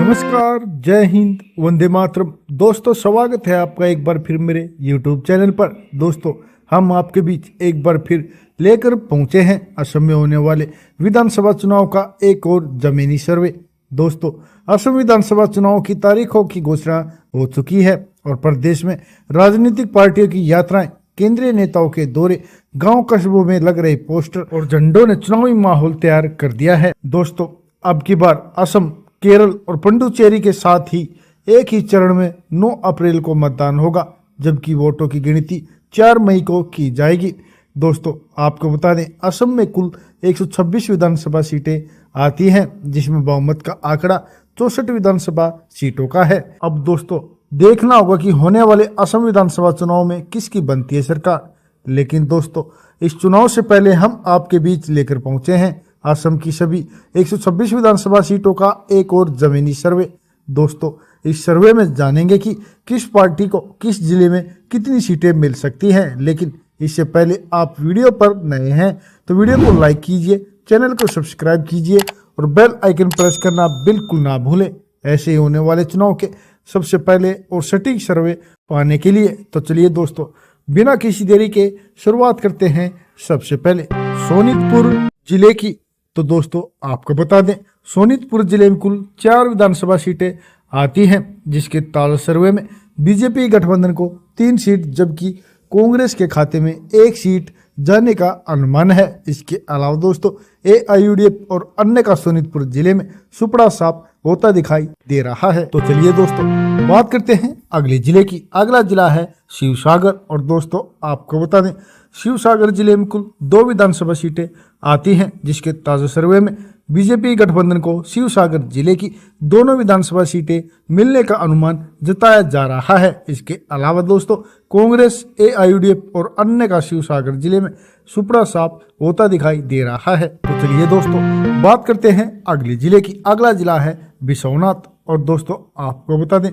नमस्कार, जय हिंद, वंदे मातरम। दोस्तों, स्वागत है आपका एक बार फिर मेरे YouTube चैनल पर। दोस्तों, हम आपके बीच एक बार फिर लेकर पहुंचे हैं असम में होने वाले विधानसभा चुनाव का एक और जमीनी सर्वे। दोस्तों, असम विधानसभा चुनाव की तारीखों की घोषणा हो चुकी है और प्रदेश में राजनीतिक पार्टियों की यात्राएं, केंद्रीय नेताओं के दौरे, गांव कस्बों में लग रहे पोस्टर और झंडों ने चुनावी माहौल तैयार कर दिया है। दोस्तों, अब की बार असम, केरल और पुडुचेरी के साथ ही एक ही चरण में 9 अप्रैल को मतदान होगा, जबकि वोटों की गिनती 4 मई को की जाएगी। दोस्तों, आपको बता दें, असम में कुल 126 विधानसभा सीटें आती हैं, जिसमें बहुमत का आंकड़ा 64 विधानसभा सीटों का है। अब दोस्तों, देखना होगा कि होने वाले असम विधानसभा चुनाव में किसकी बनती है सरकार। लेकिन दोस्तों, इस चुनाव से पहले हम आपके बीच लेकर पहुंचे हैं असम की सभी 126 विधानसभा सीटों का एक और जमीनी सर्वे। दोस्तों, इस सर्वे में जानेंगे कि किस पार्टी को किस जिले में कितनी सीटें मिल सकती हैं। लेकिन इससे पहले आप वीडियो पर नए हैं तो वीडियो को लाइक कीजिए, चैनल को सब्सक्राइब कीजिए और बेल आइकन प्रेस करना बिल्कुल ना भूलें ऐसे ही होने वाले चुनाव के सबसे पहले और सटीक सर्वे पाने के लिए। तो चलिए दोस्तों, बिना किसी देरी के शुरुआत करते हैं सबसे पहले सोनितपुर जिले की। तो दोस्तों, आपको बता दें, सोनितपुर जिले में कुल 4 विधानसभा सीटें आती हैं, जिसके ताजा सर्वे में बीजेपी गठबंधन को 3 सीट जबकि कांग्रेस के खाते में 1 सीट जाने का अनुमान है। इसके अलावा दोस्तों, AIUDF और अन्य का सोनितपुर जिले में सुपड़ा साफ होता दिखाई दे रहा है। तो चलिए दोस्तों, बात करते हैं अगले जिले की। अगला जिला है शिवसागर और दोस्तों, आपको बता दें, शिवसागर जिले में कुल 2 विधानसभा सीटें आती हैं, जिसके ताजा सर्वे में बीजेपी गठबंधन को शिवसागर जिले की दोनों विधानसभा सीटें मिलने का अनुमान जताया जा रहा है। इसके अलावा दोस्तों, कांग्रेस, AIUDF और अन्य का शिवसागर जिले में सुपड़ा साफ होता दिखाई दे रहा है। तो चलिए दोस्तों, बात करते हैं अगले जिले की। अगला जिला है बिश्वनाथ और दोस्तों, आपको बता दें,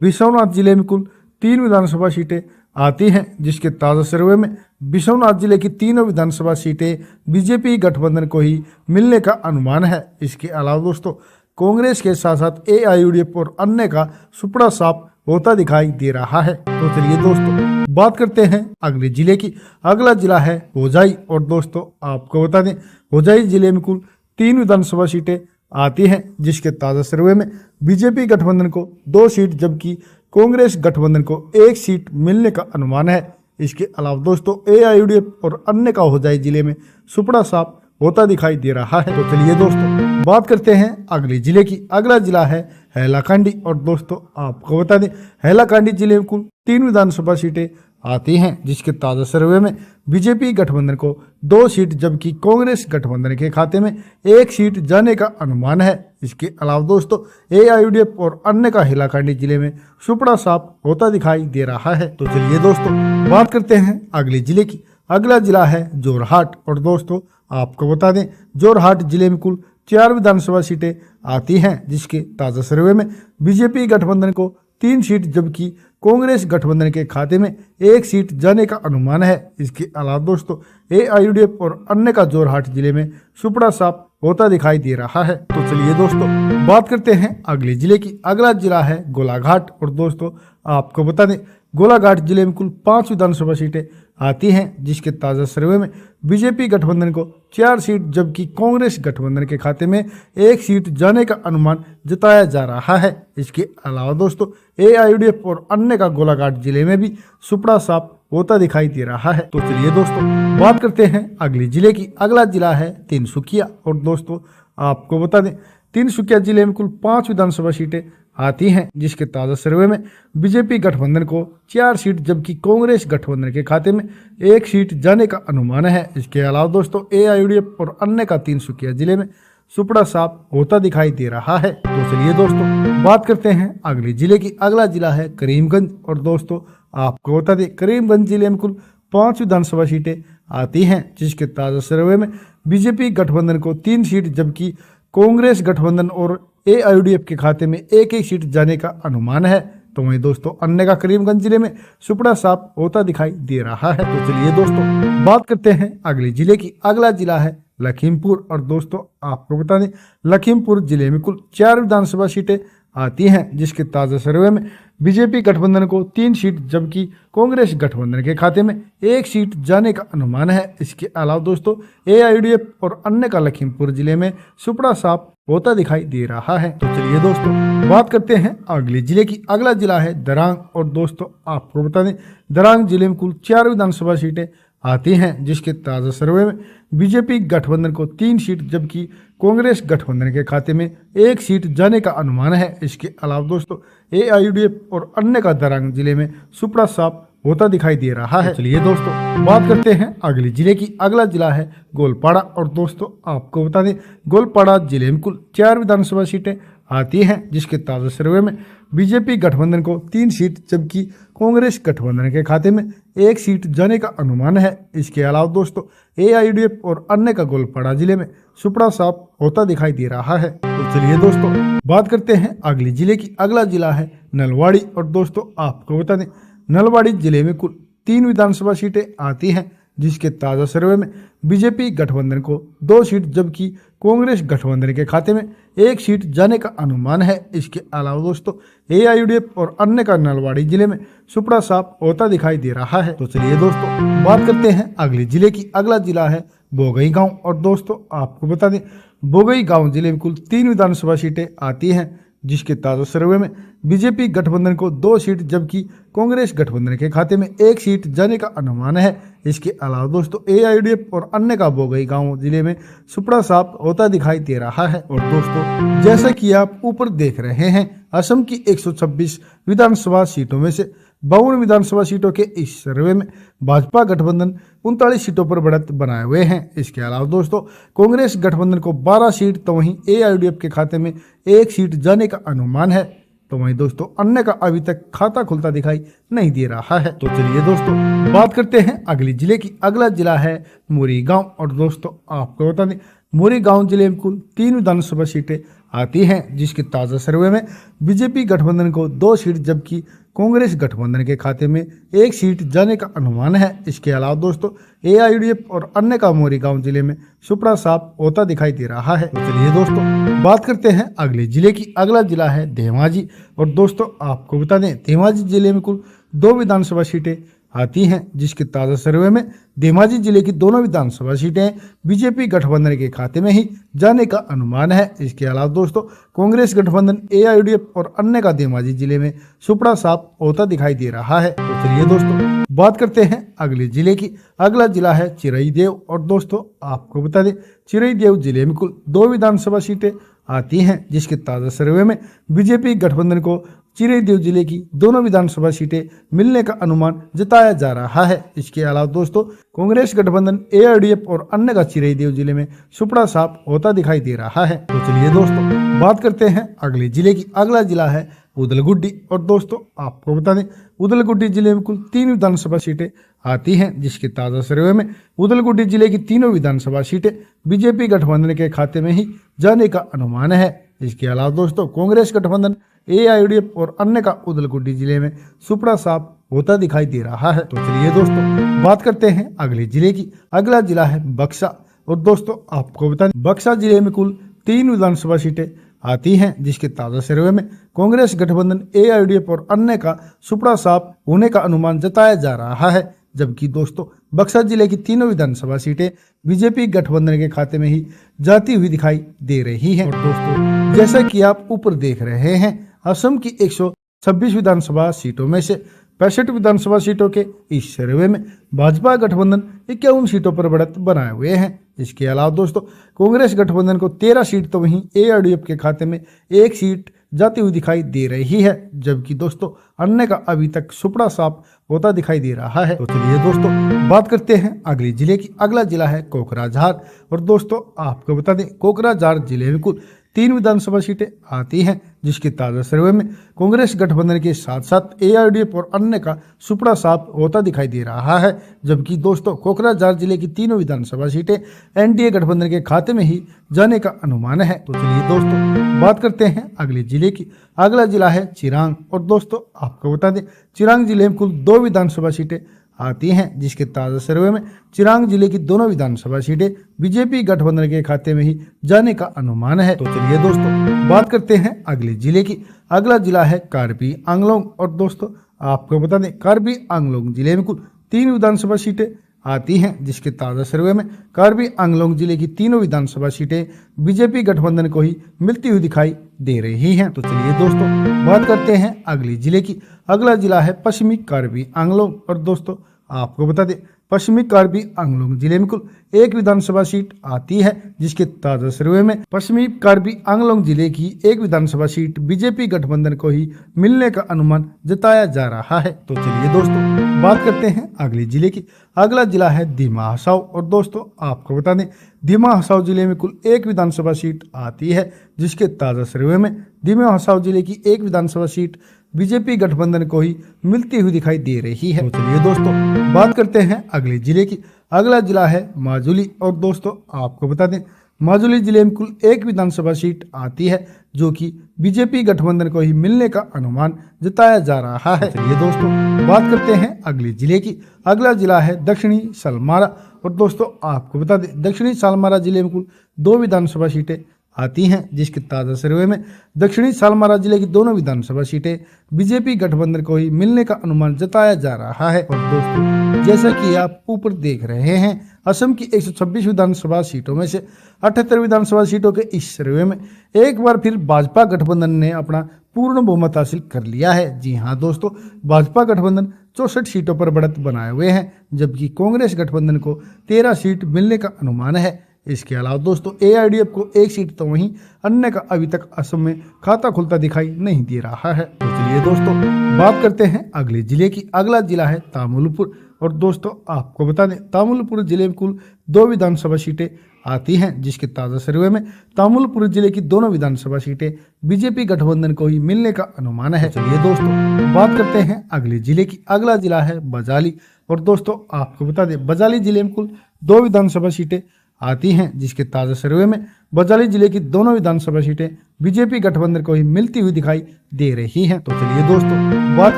बिश्वनाथ जिले में कुल 3 विधानसभा सीटें आती हैं, जिसके ताजा सर्वे में बिश्वनाथ जिले की तीनों विधानसभा सीटें बीजेपी गठबंधन को ही मिलने का अनुमान है। इसके अलावा दोस्तों, कांग्रेस के साथ साथ AIUDF और अन्य का सुपड़ा साफ होता दिखाई दे रहा है। तो चलिए दोस्तों, बात करते हैं अगले जिले की। अगला जिला है होजाई और दोस्तों, आपको बता दें, होजाई जिले में कुल 3 विधानसभा सीटें आती हैं, जिसके ताजा सर्वे में बीजेपी गठबंधन को 2 सीट जबकि कांग्रेस गठबंधन को 1 सीट मिलने का अनुमान है। इसके अलावा दोस्तों, AIUDF और अन्य का होजाई जिले में सुपड़ा साफ होता दिखाई दे रहा है। तो चलिए दोस्तों, बात करते हैं अगले जिले की। अगला जिला है हैलाकांडी और दोस्तों, आपको बता दें, हैलाकांडी जिले में कुल 3 विधानसभा सीटें आती हैं, जिसके ताजा सर्वे में बीजेपी गठबंधन को 2 सीट जबकि कांग्रेस गठबंधन के खाते में 1 सीट जाने का अनुमान है। इसके अलावा दोस्तों, AIUDF और अन्य का हैलाकांडी जिले में सुपड़ा साफ होता दिखाई दे रहा है। तो चलिए दोस्तों, बात करते हैं अगले जिले की। अगला जिला है जोरहाट और दोस्तों, आपको बता दें, जोरहाट जिले में कुल 4 विधानसभा सीटें आती हैं, जिसके ताजा सर्वे में बीजेपी गठबंधन को 3 सीट जबकि कांग्रेस गठबंधन के खाते में 1 सीट जाने का अनुमान है। इसके अलावा दोस्तों, AIUDF और अन्य का जोरहाट जिले में सुपड़ा साफ होता दिखाई दे रहा है। तो चलिए दोस्तों, बात करते हैं अगले जिले की। अगला जिला है गोलाघाट और दोस्तों, आपको बता दें, गोलाघाट जिले में कुल 5 विधानसभा सीटें आती हैं, जिसके ताजा सर्वे में बीजेपी गठबंधन को 4 सीट जबकि कांग्रेस गठबंधन के खाते में 1 सीट जाने का अनुमान जताया जा रहा है। इसके अलावा दोस्तों, AIUDF और अन्य का गोलाघाट जिले में भी सुपड़ा साफ होता दिखाई दे रहा है। तो चलिए दोस्तों, बात करते हैं अगले जिले की। अगला जिला है तिनसुकिया और दोस्तों, आपको बता दें, तिनसुकिया जिले में कुल 5 विधानसभा सीटें आती हैं, जिसके ताजा सर्वे में बीजेपी गठबंधन को 4 सीट जबकि कांग्रेस गठबंधन के खाते में 1 सीट जाने का अनुमान है। इसके अलावा दोस्तों, AIUDF और अन्य का तिनसुकिया जिले में सुपड़ा साफ होता दिखाई दे रहा है। तो चलिए दोस्तों, बात करते हैं अगले जिले की। अगला जिला है करीमगंज और दोस्तों, आपको बता दें, करीमगंज जिले में कुल 5 विधानसभा सीटें आती हैं, जिसके ताजा सर्वे में बीजेपी गठबंधन को 3 सीट जबकि कांग्रेस गठबंधन और AIUDF के खाते में 1-1 सीट जाने का अनुमान है। तो वहीं दोस्तों, अन्य का करीमगंज जिले में सुपड़ा साफ होता दिखाई दे रहा है। तो चलिए दोस्तों, बात करते हैं अगले जिले की। अगला जिला है लखीमपुर और दोस्तों, आपको बता दें, लखीमपुर जिले में कुल 4 विधानसभा सीटें आती हैं, जिसके ताज़ा सर्वे में बीजेपी गठबंधन को 3 सीट जबकि कांग्रेस गठबंधन के खाते में 1 सीट जाने का अनुमान है। इसके अलावा दोस्तों एआईयूडीएफ और अन्य का लखीमपुर जिले में सुपड़ा साफ होता दिखाई दे रहा है। तो चलिए दोस्तों बात करते हैं अगले जिले की। अगला जिला है दरांग और दोस्तों आपको बता दें दरांग जिले में कुल 4 विधानसभा सीटें आती हैं, जिसके ताज़ा सर्वे में बीजेपी गठबंधन को 3 सीट जबकि कांग्रेस गठबंधन के खाते में 1 सीट जाने का अनुमान है। इसके अलावा दोस्तों एआईयूडीएफ और अन्य का दरांग जिले में सुपड़ा साफ होता दिखाई दे रहा है। चलिए दोस्तों बात करते हैं अगले जिले की। अगला जिला है गोलपाड़ा और दोस्तों आपको बता दें गोलपाड़ा जिले में कुल 4 विधानसभा सीटें आती हैं, जिसके ताज़ा सर्वे में बीजेपी गठबंधन को 3 सीट जबकि कांग्रेस गठबंधन के खाते में 1 सीट जाने का अनुमान है। इसके अलावा दोस्तों एआईयूडीएफ और अन्य का गोलपाड़ा जिले में सुपड़ा साफ होता दिखाई दे रहा है। तो चलिए दोस्तों बात करते हैं अगले जिले की। अगला जिला है नलवाड़ी और दोस्तों आपको बता दें नलवाड़ी जिले में कुल 3 विधानसभा सीटें आती हैं, जिसके ताज़ा सर्वे में बीजेपी गठबंधन को 2 सीट जबकि कांग्रेस गठबंधन के खाते में 1 सीट जाने का अनुमान है। इसके अलावा दोस्तों एआईयूडीएफ और अन्य का नलवाड़ी जिले में सुपड़ा साफ होता दिखाई दे रहा है। तो चलिए दोस्तों बात करते हैं अगले जिले की। अगला जिला है बोगई गांव और दोस्तों आपको बता दें बोगई गांव जिले में कुल 3 विधानसभा सीटें आती हैं, जिसके ताज़ा सर्वे में बीजेपी गठबंधन को 2 सीट जबकि कांग्रेस गठबंधन के खाते में 1 सीट जाने का अनुमान है। इसके अलावा दोस्तों एआईयूडीएफ और अन्य का बोगई गांव जिले में सुपड़ा साफ होता दिखाई दे रहा है। और दोस्तों जैसा कि आप ऊपर देख रहे हैं असम की 126 विधानसभा सीटों में से 52 विधानसभा सीटों के इस सर्वे में भाजपा गठबंधन 39 सीटों पर बढ़त बनाए हुए हैं। इसके अलावा दोस्तों कांग्रेस गठबंधन को 12 सीट तो वहीं एआईयूडीएफ के खाते में 1 सीट जाने का अनुमान है। तो वहीं दोस्तों अन्य का अभी तक खाता खुलता दिखाई नहीं दे रहा है। तो चलिए दोस्तों बात करते हैं अगले जिले की। अगला जिला है मोरीगांव और दोस्तों आपको बता दें मोरीगांव जिले में कुल 3 विधानसभा सीटें आती हैं, जिसके ताज़ा सर्वे में बीजेपी गठबंधन को 2 सीट जबकि कांग्रेस गठबंधन के खाते में 1 सीट जाने का अनुमान है। इसके अलावा दोस्तों एआईयूडीएफ और अन्य का मोरीगांव जिले में सुपड़ा साफ होता दिखाई दे रहा है। तो चलिए दोस्तों बात करते हैं अगले जिले की। अगला जिला है धेमाजी और दोस्तों आपको बता दें धेमाजी जिले में कुल 2 विधानसभा सीटें आती हैं, जिसके ताज़ा सर्वे में धेमाजी जिले की दोनों विधानसभा सीटें बीजेपी गठबंधन के खाते में ही जाने का अनुमान है। इसके अलावा दोस्तों कांग्रेस गठबंधन एआईयूडीएफ और अन्य का धेमाजी जिले में सुपड़ा साफ होता दिखाई दे रहा है। तो चलिए दोस्तों बात करते हैं अगले जिले की। अगला जिला है चिरईदेव और दोस्तों आपको बता दें चिरईदेव जिले में कुल 2 विधानसभा सीटें आती हैं, जिसके ताज़ा सर्वे में बीजेपी गठबंधन को चिरईदेव जिले की दोनों विधानसभा सीटें मिलने का अनुमान जताया जा रहा है। इसके अलावा दोस्तों कांग्रेस गठबंधन एआईयूडीएफ और अन्य का चिरईदेव जिले में सुपड़ा साफ होता दिखाई दे रहा है। तो चलिए दोस्तों बात करते हैं अगले जिले की। अगला जिला है उदलगुड्डी और दोस्तों आपको बता दें उदलगुड्डी जिले में कुल 3 विधानसभा सीटें आती हैं, जिसके ताज़ा सर्वे में उदलगुड्डी जिले की तीनों विधानसभा सीटें बीजेपी गठबंधन के खाते में ही जाने का अनुमान है। इसके अलावा दोस्तों कांग्रेस गठबंधन एआईयूडीएफ और अन्य का उदलगुड्डी जिले में सुपड़ा साफ होता दिखाई दे रहा है। तो चलिए दोस्तों बात करते हैं अगले जिले की। अगला जिला है बक्सा और दोस्तों आपको बता दें बक्सा जिले में कुल 3 विधानसभा सीटें आती हैं, जिसके ताज़ा सर्वे में कांग्रेस गठबंधन एआईयूडीएफ और अन्य का सुपड़ा साफ होने का अनुमान जताया जा रहा है। जबकि दोस्तों बक्सर जिले की तीनों विधानसभा सीटें बीजेपी गठबंधन के खाते में ही जाती हुई दिखाई दे रही हैं। और दोस्तों जैसा कि आप ऊपर देख रहे हैं असम की 126 विधानसभा सीटों में से 65 विधानसभा सीटों के इस सर्वे में भाजपा गठबंधन 51 सीटों पर बढ़त बनाए हुए हैं। इसके अलावा दोस्तों कांग्रेस गठबंधन को 13 सीट तो वहीं एआईयूडीएफ के खाते में 1 सीट जाती हुई दिखाई दे रही है। जबकि दोस्तों अन्य का अभी तक सुपड़ा साफ होता दिखाई दे रहा है। तो चलिए दोस्तों बात करते हैं अगले जिले की। अगला जिला है कोकराझार और दोस्तों आपको बता दें कोकराझार जिले में कुल 3 विधानसभा सीटें आती हैं, जिसके ताज़ा सर्वे में कांग्रेस गठबंधन के साथ साथ एआईयूडीएफ और अन्य का सुपड़ा साफ होता दिखाई दे रहा है। जबकि दोस्तों कोकराझार जिले की तीनों विधानसभा सीटें एनडीए गठबंधन के खाते में ही जाने का अनुमान है। तो चलिए दोस्तों बात करते हैं अगले जिले की। अगला जिला है चिरांग और दोस्तों आपको बता दें चिरांग जिले में कुल 2 विधानसभा सीटें आती हैं, जिसके ताज़ा सर्वे में चिरांग जिले की दोनों विधानसभा सीटें बीजेपी गठबंधन के खाते में ही जाने का अनुमान है। तो चलिए दोस्तों बात करते हैं अगले जिले की। अगला जिला है कार्बी आंगलोंग। और दोस्तों आपको बता दें कार्बी आंगलोंग जिले में कुल 3 विधानसभा सीटें आती हैं, जिसके ताज़ा सर्वे में कार्बी आंगलोंग जिले की तीनों विधानसभा सीटें बीजेपी गठबंधन को ही मिलती हुई दिखाई दे रही हैं। तो चलिए दोस्तों बात करते हैं अगले जिले की। अगला जिला है पश्चिमी कार्बी आंगलोंग। और दोस्तों आपको बता दें पश्चिमी कार्बी आंगलोंग जिले में कुल 1 विधानसभा सीट आती है, जिसके ताजा सर्वे में पश्चिमी कार्बी आंगलोंग जिले की 1 विधानसभा सीट बीजेपी गठबंधन को ही मिलने का अनुमान जताया जा रहा है। तो चलिए दोस्तों बात करते हैं अगले जिले की। अगला जिला है दिमा हसाओ। और दोस्तों आपको बता दें दिमा हसाओ जिले में कुल 1 विधानसभा सीट आती है, जिसके ताजा सर्वे में दिमा हसाओ जिले की 1 विधानसभा सीट बीजेपी गठबंधन को ही मिलती हुई दिखाई दे रही है। तो चलिए दोस्तों बात करते हैं अगले जिले की। अगला जिला है माजुली। और दोस्तों आपको बता दें माजुली जिले में कुल 1 विधानसभा सीट आती है, जो कि बीजेपी गठबंधन को ही मिलने का अनुमान जताया जा रहा है। चलिए दोस्तों बात करते हैं अगले जिले की। अगला जिला है दक्षिणी सलमारा। और दोस्तों आपको बता दें दक्षिणी सलमारा जिले में कुल 2 विधानसभा सीटें आती हैं, जिसके ताज़ा सर्वे में दक्षिणी सालमारा जिले की दोनों विधानसभा सीटें बीजेपी गठबंधन को ही मिलने का अनुमान जताया जा रहा है। और दोस्तों जैसा कि आप ऊपर देख रहे हैं असम की 126 विधानसभा सीटों में से 78 विधानसभा सीटों के इस सर्वे में एक बार फिर भाजपा गठबंधन ने अपना पूर्ण बहुमत हासिल कर लिया है। जी हाँ दोस्तों भाजपा गठबंधन 64 सीटों पर बढ़त बनाए हुए हैं, जबकि कांग्रेस गठबंधन को 13 सीट मिलने का अनुमान है। इसके अलावा दोस्तों एआईडीएफ को 1 सीट तो वहीं अन्य का अभी तक असम में खाता खुलता दिखाई नहीं दे रहा है। तो चलिए दोस्तों बात करते हैं अगले जिले की। अगला जिला है तामुलपुर। और दोस्तों आपको बता दें तामुलपुर जिले में कुल 2 विधानसभा सीटें आती हैं, जिसके ताज़ा सर्वे में तामुलपुर जिले की दोनों विधानसभा सीटें बीजेपी गठबंधन को ही मिलने का अनुमान है। चलिए दोस्तों बात करते हैं अगले जिले की। अगला जिला है बजाली। और दोस्तों आपको बता दें बजाली जिले में कुल 2 विधानसभा सीटें आती हैं, जिसके ताज़ा सर्वे में बजाली जिले की दोनों विधानसभा सीटें बीजेपी गठबंधन को ही मिलती हुई दिखाई दे रही हैं। तो चलिए दोस्तों बात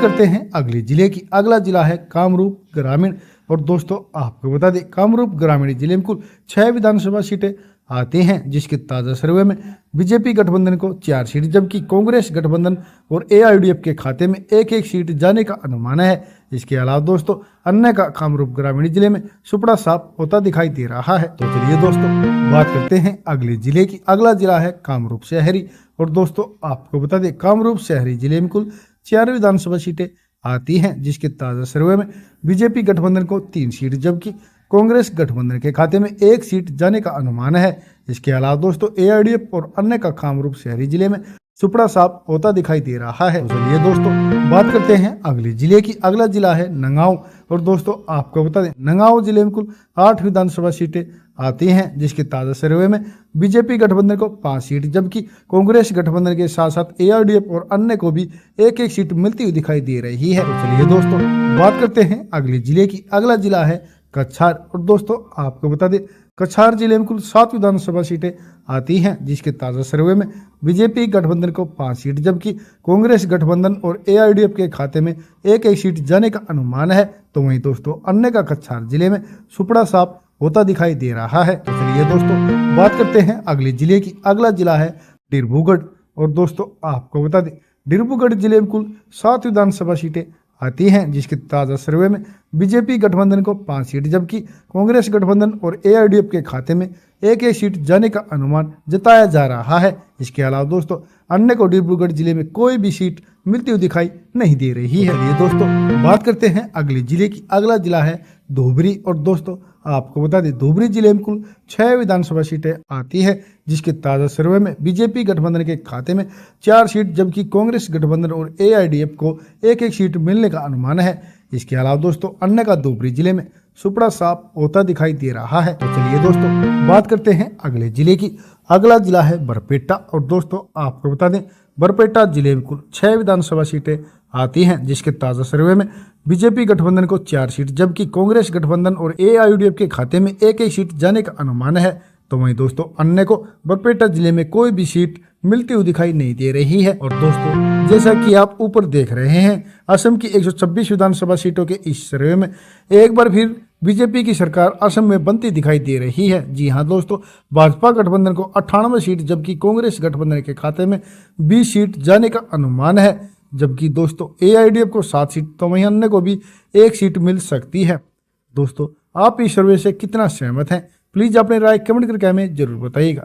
करते हैं अगले जिले की। अगला जिला है कामरूप ग्रामीण। और दोस्तों आपको बता दें कामरूप ग्रामीण जिले में कुल 6 विधानसभा सीटें आते हैं, जिसके ताज़ा सर्वे में बीजेपी गठबंधन को 4 सीट, जबकि कांग्रेस गठबंधन और एआईडीएफ के खाते में 1-1 सीट जाने का अनुमान है। इसके अलावा दोस्तों अन्य का कामरूप ग्रामीण जिले में सुपड़ा साफ होता दिखाई दे रहा है। तो चलिए दोस्तों बात करते हैं अगले जिले की। अगला जिला है कामरूप शहरी। और दोस्तों आपको बता दें कामरूप शहरी जिले में कुल 4 विधानसभा सीटें आती हैं, जिसके ताज़ा सर्वे में बीजेपी गठबंधन को 3 सीट, जबकि कांग्रेस गठबंधन के खाते में 1 सीट जाने का अनुमान है। इसके अलावा दोस्तों एआईडीएफ और अन्य का कामरूप शहरी जिले में सुपड़ा साफ होता दिखाई दे रहा है। तो चलिए दोस्तों बात करते हैं अगले जिले की। अगला जिला है नगांव। और दोस्तों आपको बता दें नगांव जिले में कुल 8 विधानसभा सीटें आती हैं, जिसके ताज़ा सर्वे में बीजेपी गठबंधन को 5 सीट, जबकि कांग्रेस गठबंधन के साथ साथ एआईडीएफ और अन्य को भी 1-1 सीट मिलती हुई दिखाई दे रही है। तो चलिए दोस्तों बात करते हैं अगले जिले की। अगला जिला है कछार। और दोस्तों आपको बता दें कछार जिले में कुल 7 विधानसभा सीटें आती हैं, जिसके ताज़ा सर्वे में बीजेपी गठबंधन को 5 सीट, जबकि कांग्रेस गठबंधन और एआईडीएफ के खाते में 1-1 सीट जाने का अनुमान है। तो वहीं दोस्तों अन्य का कछार जिले में सुपड़ा साफ होता दिखाई दे रहा है। तो चलिए दोस्तों बात करते हैं अगले जिले की। अगला जिला है डिब्रूगढ़। और दोस्तों आपको बता दें डिब्रूगढ़ जिले में कुल 7 विधानसभा सीटें आती हैं, जिसके ताज़ा सर्वे में बीजेपी गठबंधन को 5 सीट, जबकि कांग्रेस गठबंधन और एआईडीएफ के खाते में 1-1 सीट जाने का अनुमान जताया जा रहा है। इसके अलावा दोस्तों अन्य को डिब्रूगढ़ जिले में कोई भी सीट मिलती हुई दिखाई नहीं दे रही है। ये दोस्तों बात करते हैं अगले जिले की। अगला जिला है धुबरी। और दोस्तों आपको बता दें धुबरी जिले में कुल 6 विधानसभा सीटें आती है, जिसके ताज़ा सर्वे में बीजेपी गठबंधन के खाते में 4 सीट, जबकि कांग्रेस गठबंधन और एआईडीएफ को 1-1 सीट मिलने का अनुमान है। इसके अलावा दोस्तों अन्य का धुबरी जिले में सुपड़ा साफ होता दिखाई दे रहा है। तो चलिए दोस्तों बात करते हैं अगले जिले की। अगला जिला है बरपेटा। और दोस्तों आपको बता दें बरपेटा जिले में कुल 6 विधानसभा सीटें आती हैं, जिसके ताज़ा सर्वे में बीजेपी गठबंधन को 4 सीट, जबकि कांग्रेस गठबंधन और एआईडीएफ के खाते में 1-1 सीट जाने का अनुमान है। तो वहीं दोस्तों अन्य को बरपेटा जिले में कोई भी सीट मिलती हुई दिखाई नहीं दे रही है। और दोस्तों जैसा कि आप ऊपर देख रहे हैं, असम की 126 विधानसभा सीटों के इस सर्वे में एक बार फिर बीजेपी की सरकार असम में बनती दिखाई दे रही है। जी हां दोस्तों, भाजपा गठबंधन को 98 सीट जबकि कांग्रेस गठबंधन के खाते में 20 सीट जाने का अनुमान है। जबकि दोस्तों AIDF को 7 सीट तो वहीं अन्य को भी 1 सीट मिल सकती है। दोस्तों आप इस सर्वे से कितना सहमत हैं, प्लीज अपनी राय कमेंट करके हमें जरूर बताइएगा।